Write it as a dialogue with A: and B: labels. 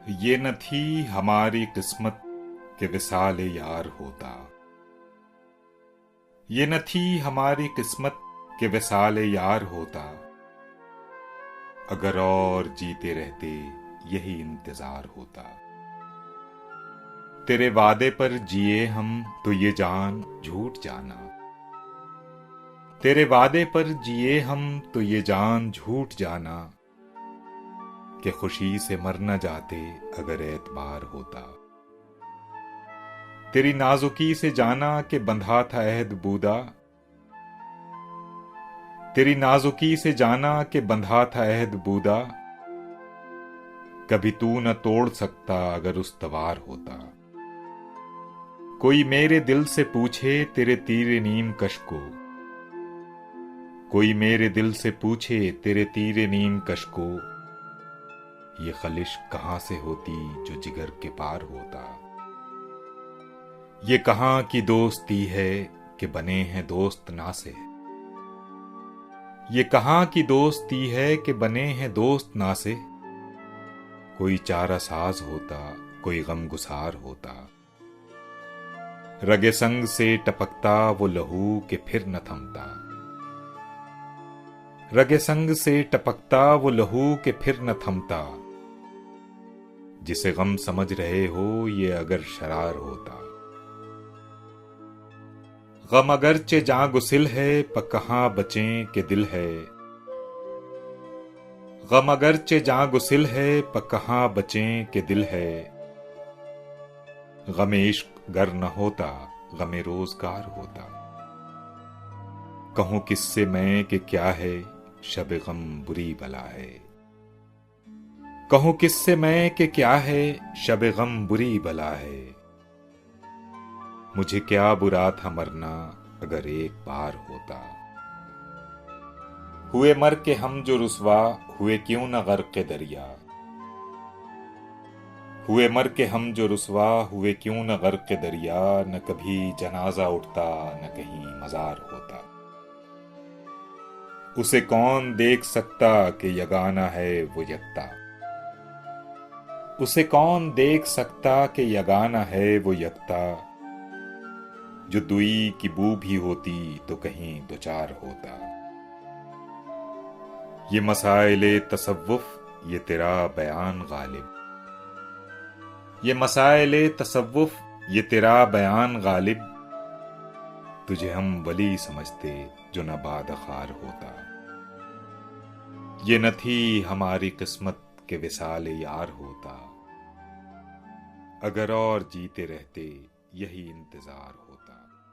A: ये न थी हमारी किस्मत के विसाल यार होता। ये न थी हमारी किस्मत के विसाल यार होता। अगर और जीते रहते यही इंतजार होता। तेरे वादे पर जिए हम तो ये जान झूठ जाना। तेरे वादे पर जिए हम तो ये जान झूठ जाना कि खुशी से मर न जाते अगर एतबार होता। तेरी नाजुकी से जाना कि बंधा था अहद बूदा। तेरी नाजुकी से जाना कि बंधा था अहद बूदा। कभी तू न तोड़ सकता अगर उस्तवार होता। कोई मेरे दिल से पूछे तेरे तीर नीम कश को। कोई मेरे दिल से पूछे तेरे तीर नीम कश को। ये खलिश कहां से होती जो जिगर के पार होता। ये कहां की दोस्ती है कि बने हैं दोस्त ना से। ये कहां की दोस्ती है कि बने हैं दोस्त ना से। कोई चारा साज होता कोई गम गुसार होता। रगे संग से टपकता वो लहू के फिर न थमता। रगे संग से टपकता वो लहू के फिर न थमता। जिसे गम समझ रहे हो ये अगर शरार होता। गम अगरचे जहां गुसिल है पर कहां बचें के दिल है। गम अगरचे जहां गुसिल है पर कहां बचें के दिल है। गमे इश्क गर न होता गमे रोजगार होता। कहूं किससे मैं कि क्या है शब गम बुरी बला है। कहूं किससे मैं कि क्या है शब गम बुरी बला है। मुझे क्या बुरा था मरना अगर एक बार होता। हुए मर के हम जो रुसवा हुए क्यों न गर्क दरिया। हुए मर के हम जो रुसवा हुए क्यों न गर्क दरिया। न कभी जनाजा उठता न कहीं मजार होता। उसे कौन देख सकता कि यगाना है वो यकता। उसे कौन देख सकता कि यगाना है वो यकता। जो दुई की बू भी होती तो कहीं दो चार होता। ये मसाइले तसव्वुफ ये तेरा बयान गालिब। ये मसाइले तसव्वुफ ये तेरा बयान गालिब। तुझे हम वली समझते जो न बादखार होता। ये न थी हमारी किस्मत के विसाल यार होता। अगर और जीते रहते यही इंतजार होता।